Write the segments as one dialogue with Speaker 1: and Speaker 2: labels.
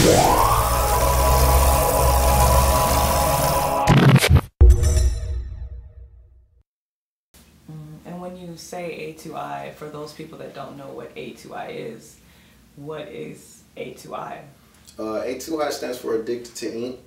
Speaker 1: And when you say A2i, for those people that don't know what A2i is, what is A2i?
Speaker 2: A2i stands for Addicted to Ink.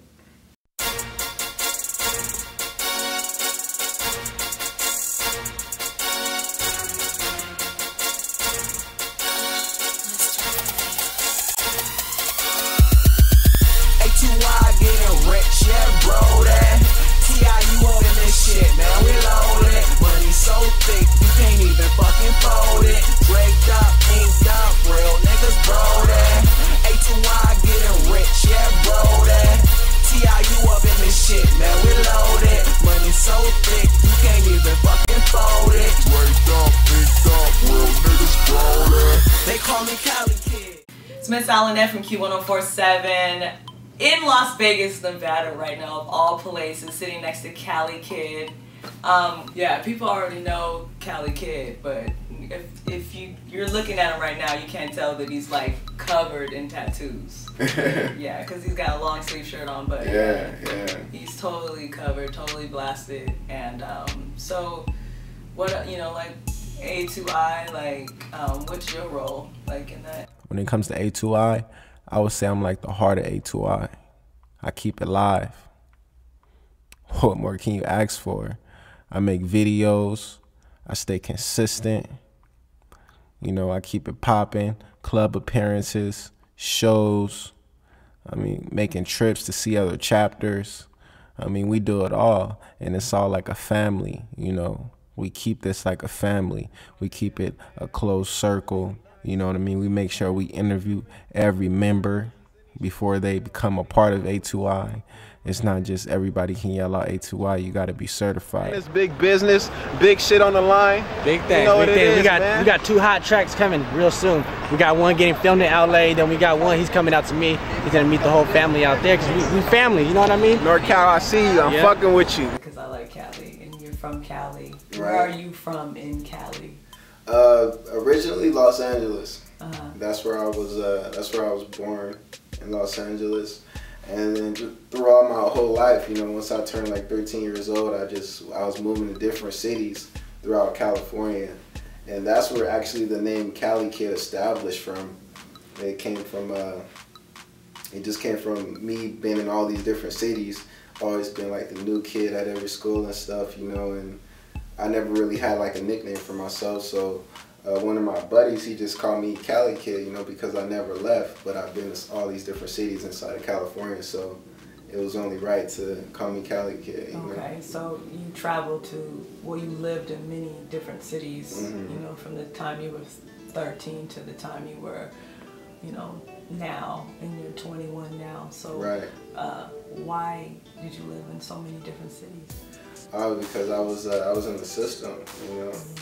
Speaker 3: A2i getting rich, yeah, bro, that T.I. you on this shit, man, we loaded. Money so thick, you can't even fucking fold it. Draped up, inked up, real niggas, bro, that A2i getting rich, yeah, bro, that T.I. you up in this shit, man, we loaded. Money so thick, you can't even fucking fold it. Draped up, inked up, real niggas, bro, that they call me Calikidd.
Speaker 1: It's Miss Alanette from Q1047 in Las Vegas, Nevada right now, of all places, sitting next to Calikidd. Yeah, people already know Calikidd, but if you're looking at him right now, you can't tell that he's like covered in tattoos. Yeah, because he's got a long sleeve shirt on, but
Speaker 2: yeah,
Speaker 1: he's totally covered, totally blasted. And so what, like A2i, like what's your role like in that?
Speaker 4: When it comes to A2i, I would say I'm like the heart of A2i. I keep it live. What more can you ask for? I make videos. I stay consistent. I keep it popping. Club appearances, shows. Making trips to see other chapters. We do it all. And it's all like a family, We keep this like a family. We keep it a closed circle. You know what I mean? We make sure we interview every member before they become a part of A2i. It's not just everybody can yell out A2i. You got to be certified.
Speaker 5: It's big business, big shit on the line.
Speaker 6: Big things. You know big things. We got 2 hot tracks coming real soon. We got one getting filmed in LA. Then we got one. He's coming out to me. He's gonna meet the whole family out there because we family. You know what I mean?
Speaker 5: NorCal, I see you. I'm fucking with you.
Speaker 1: Because I like Cali, and you're from Cali.
Speaker 2: Right.
Speaker 1: Where are you from in Cali?
Speaker 2: Originally Los Angeles. That's where I was born, in Los Angeles. And then throughout my whole life, once I turned like 13 years old, I was moving to different cities throughout California. And that's where actually the name Calikidd established from. It just came from me being in all these different cities, always been like the new kid at every school and stuff, and I never really had like a nickname for myself. So one of my buddies, he just called me Calikidd, because I never left, but I've been to all these different cities inside of California, so it was only right to call me Calikidd.
Speaker 1: Okay, so you traveled you lived in many different cities, from the time you were 13 to the time you were, now, and you're 21 now. So why did you live in so many different cities?
Speaker 2: Because I was in the system,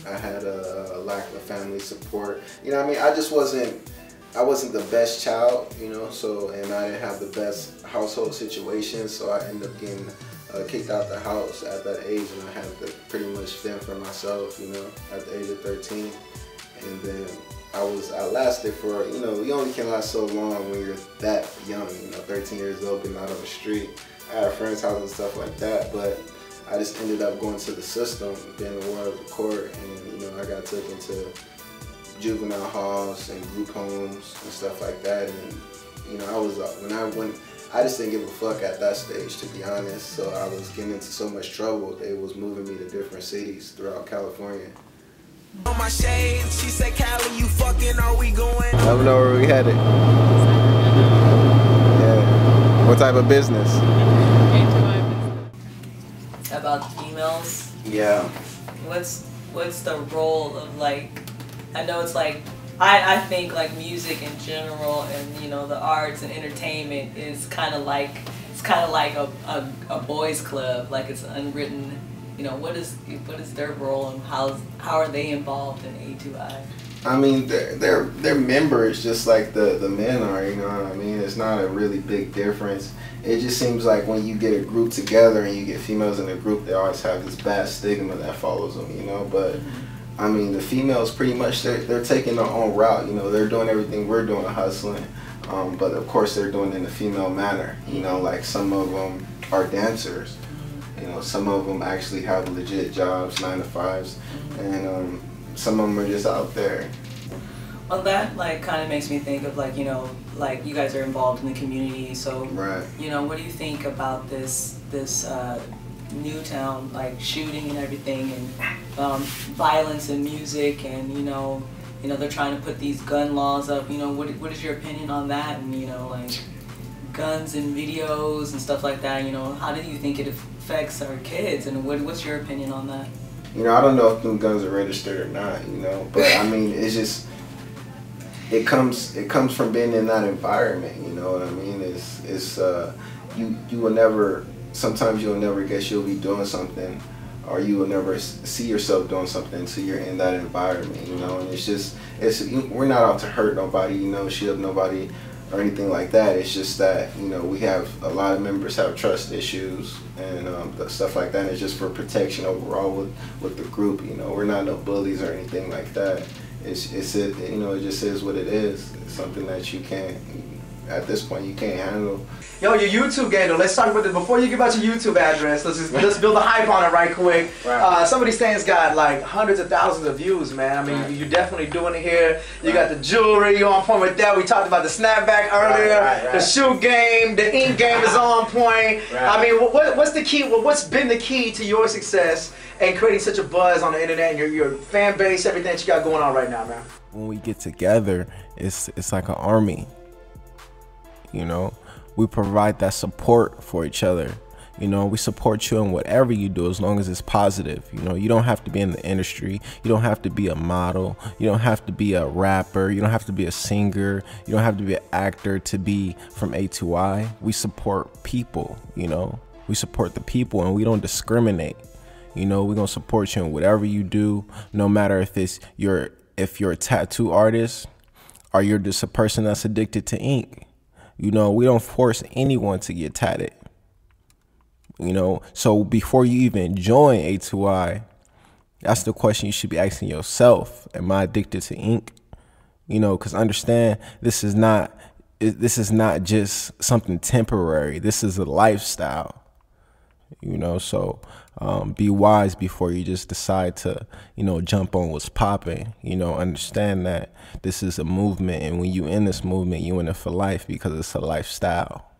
Speaker 2: I had a lack of family support. I wasn't the best child, so, and I didn't have the best household situation, so I ended up getting kicked out the house at that age, and I had to pretty much fend for myself, at the age of 13. And then I lasted for, you only can last so long when you're that young, 13 years old, getting out on the street. I had friends' houses and stuff like that, but I just ended up going to the system, being a ward of the court, and I got taken to juvenile halls and group homes and stuff like that. And I just didn't give a fuck at that stage, to be honest. So I was getting into so much trouble, they was moving me to different cities throughout California.
Speaker 3: On my shade, she said, Cali, you fucking, are we going?
Speaker 5: Let me know where we headed. Yeah. What type of business?
Speaker 1: About females?
Speaker 2: Yeah.
Speaker 1: What's the role of, like, I know it's like, I think like music in general and the arts and entertainment is kind of like a boys club, like it's unwritten. What is their role and how are they involved in A2i?
Speaker 2: I mean, they're members just like the men are, It's not a really big difference. It just seems like when you get a group together and you get females in a group, they always have this bad stigma that follows them, But I mean, the females pretty much they're taking their own route. They're doing everything we're doing, hustling. But of course they're doing it in a female manner. You know, like some of them are dancers. You know, some of them actually have legit jobs, 9 to 5s, and some of them are just out there.
Speaker 1: Well, that like kind of makes me think of like, you know, like you guys are involved in the community, so
Speaker 2: Right.
Speaker 1: you know, what do you think about this Newtown like shooting and everything, and violence in music, and you know they're trying to put these gun laws up. You know, what is your opinion on that? And you know, like guns and videos and stuff like that. You know, how do you think it affects our kids, and what's your opinion on that?
Speaker 2: You know, I don't know if them guns are registered or not. You know, but I mean, it's just. It comes from being in that environment, you know what I mean? You will never, sometimes you'll never guess you'll be doing something, or you will never see yourself doing something until you're in that environment, you know? And we're not out to hurt nobody, you know, shield nobody or anything like that. It's just that, you know, we have a lot of members have trust issues and stuff like that. And it's just for protection overall with the group, you know? We're not no bullies or anything like that. You know, it just is what it is. It's something that you can't, at this point, you can't handle.
Speaker 7: Yo, your YouTube game though, let's talk about it. Before you give out your YouTube address, let's build a hype on it right quick.
Speaker 2: Right.
Speaker 7: Some of these things got like hundreds of thousands of views, man. I mean,
Speaker 2: Right.
Speaker 7: you're definitely doing it here. You got the jewelry, you're on point with that. We talked about the snapback earlier.
Speaker 2: Right.
Speaker 7: The shoe game, the ink game is on point.
Speaker 2: Right.
Speaker 7: I mean, what's the key? What's been the key to your success and creating such a buzz on the internet and your fan base, everything that you got going on right now, man?
Speaker 4: When we get together, it's like an army. You know, we provide that support for each other. You know, we support you in whatever you do as long as it's positive. You know, you don't have to be in the industry. You don't have to be a model. You don't have to be a rapper. You don't have to be a singer. You don't have to be an actor to be from A2i. We support people, you know. We support the people and we don't discriminate. You know, we're going to support you in whatever you do, no matter if you're a tattoo artist or you're just a person that's addicted to ink. You know, we don't force anyone to get tatted. You know, so before you even join A2i, that's the question you should be asking yourself. Am I addicted to ink? You know, because understand, this is not just something temporary. This is a lifestyle. You know, so be wise before you just decide to, you know, jump on what's popping. You know, understand that this is a movement, and when you in this movement, you in it for life because it's a lifestyle.